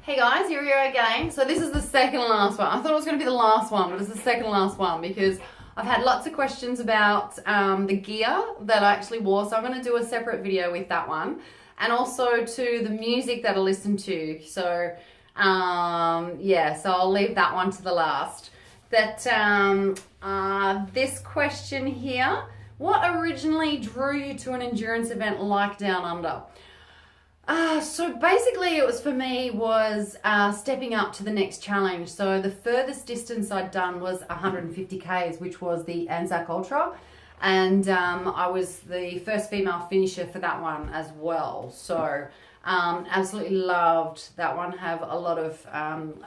Hey guys, here we are again. So this is the second last one. I thought it was going to be the last one, but it's the second last one because I've had lots of questions about the gear that I actually wore. So I'm going to do a separate video with that one, and also to the music that I listen to. So yeah, so I'll leave that one to the last. But this question here, what originally drew you to an endurance event like Down Under? So basically it was for me was stepping up to the next challenge. So the furthest distance I'd done was 150 Ks, which was the Anzac Ultra. And I was the first female finisher for that one as well. So absolutely loved that one. Have a lot of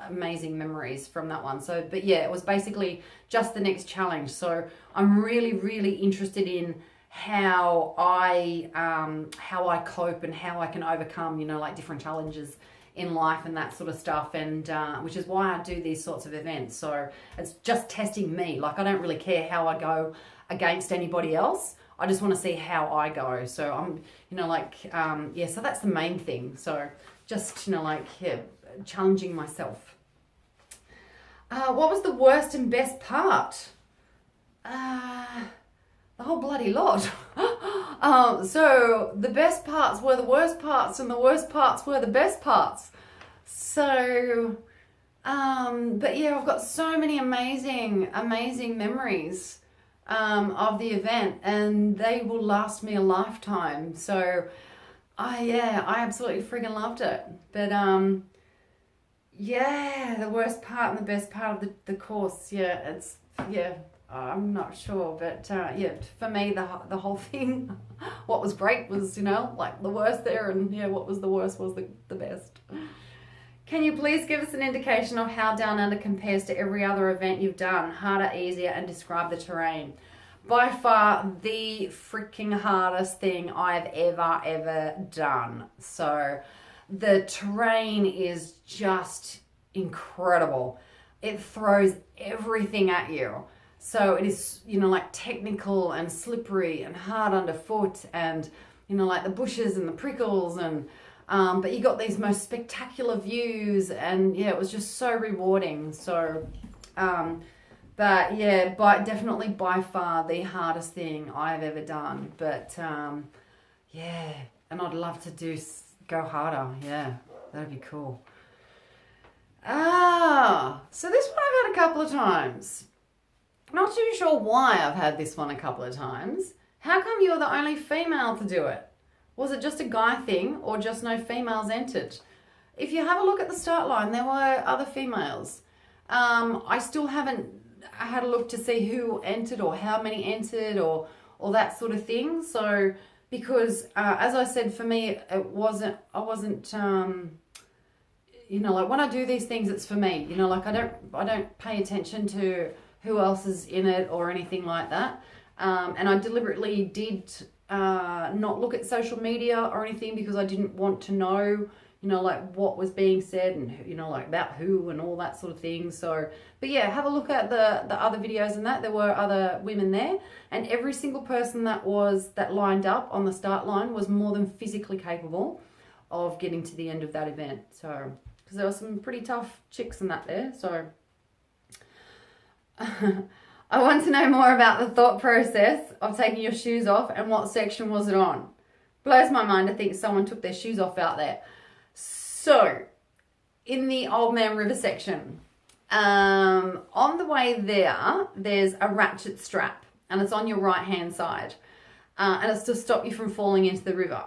amazing memories from that one. So, but yeah, it was basically just the next challenge. So I'm really, really interested in how I cope and how I can overcome, you know, like different challenges in life and that sort of stuff, and which is why I do these sorts of events. So it's just testing me. Like, I don't really care how I go against anybody else. I just want to see how I go. So I'm, you know, like yeah, so that's the main thing. So just, you know, like, yeah, challenging myself. What was the worst and best part? The whole bloody lot. So the best parts were the worst parts, and the worst parts were the best parts. So, but yeah, I've got so many amazing memories of the event, and they will last me a lifetime. So, I absolutely friggin' loved it. But yeah, the worst part and the best part of the course. Yeah, I'm not sure, but yeah, for me, the whole thing, what was great was, you know, like the worst there, and yeah, what was the worst was the best. Can you please give us an indication of how Down Under compares to every other event you've done? Harder, easier, and describe the terrain. By far the freaking hardest thing I've ever done. So the terrain is just incredible. It throws everything at you. So it is, you know, like technical and slippery and hard underfoot, and, you know, like the bushes and the prickles, and but you got these most spectacular views, and yeah, it was just so rewarding. So but yeah, definitely by far the hardest thing I've ever done. But yeah, and I'd love to go harder. Yeah, that'd be cool. So this one I've had a couple of times. Not too sure why I've had this one a couple of times. How come you're the only female to do it? Was it just a guy thing, or just no females entered? If you have a look at the start line, there were other females. I still haven't had a look to see who entered or how many entered or that sort of thing. So, because as I said, for me, I wasn't, you know, like when I do these things, it's for me. You know, like I don't pay attention to who else is in it or anything like that. And I deliberately did not look at social media or anything, because I didn't want to know, you know, like what was being said, and, you know, like about who and all that sort of thing. So, but yeah, have a look at the other videos and that. There were other women there, and every single person that lined up on the start line was more than physically capable of getting to the end of that event. So, because there were some pretty tough chicks in that there. So I want to know more about the thought process of taking your shoes off, and what section was it on? Blows my mind to think someone took their shoes off out there. So, in the Old Man River section, on the way there's a ratchet strap, and it's on your right hand side, and it's to stop you from falling into the river.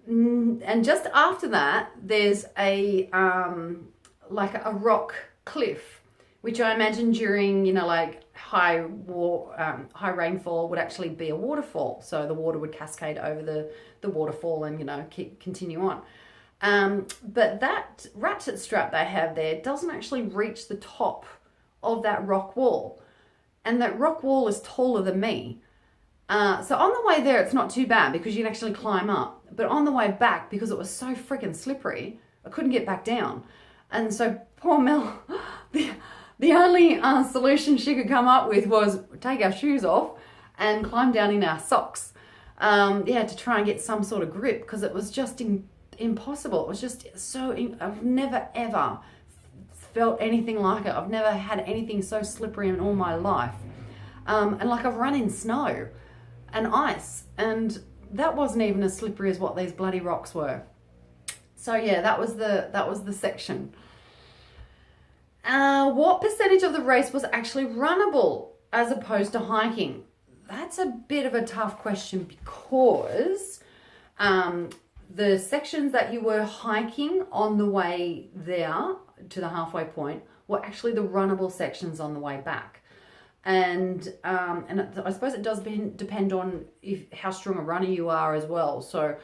And just after that, there's a like a rock cliff, which I imagine during, you know, like high rainfall would actually be a waterfall. So the water would cascade over the waterfall and, you know, continue on. But that ratchet strap they have there doesn't actually reach the top of that rock wall. And that rock wall is taller than me. So on the way there, it's not too bad because you can actually climb up. But on the way back, because it was so freaking slippery, I couldn't get back down. And so poor Mel, the only solution she could come up with was take our shoes off and climb down in our socks. Yeah, to try and get some sort of grip, because it was just impossible. It was just I've never ever felt anything like it. I've never had anything so slippery in all my life. And like I've run in snow and ice, and that wasn't even as slippery as what these bloody rocks were. So yeah, that was the section. What percentage of the race was actually runnable as opposed to hiking? That's a bit of a tough question because the sections that you were hiking on the way there to the halfway point were actually the runnable sections on the way back. And I suppose it does depend on how strong a runner you are as well. So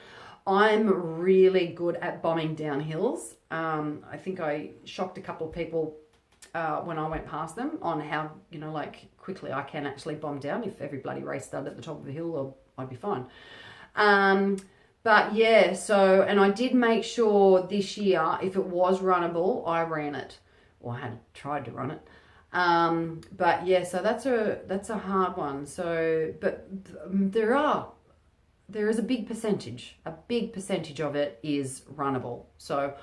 I'm really good at bombing down hills. I think I shocked a couple of people when I went past them on how, like quickly I can actually bomb down. If every bloody race started at the top of a hill, I'd be fine. But yeah, and I did make sure this year, if it was runnable, I ran it, or I had tried to run it. But yeah, so that's a hard one. So, but there is a big percentage of it is runnable. So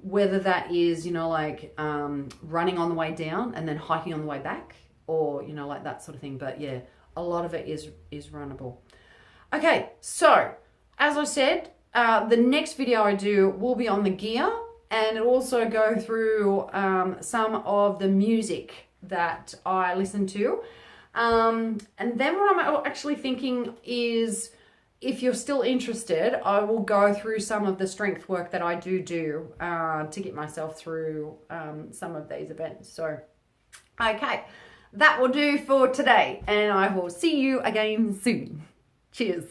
whether that is, running on the way down and then hiking on the way back, or, like that sort of thing. But yeah, a lot of it is runnable. Okay, so as I said, the next video I do will be on the gear, and it'll also go through some of the music that I listen to. And then what I'm actually thinking is, if you're still interested, I will go through some of the strength work that I do to get myself through some of these events. So, okay, that will do for today, and I will see you again soon. Cheers.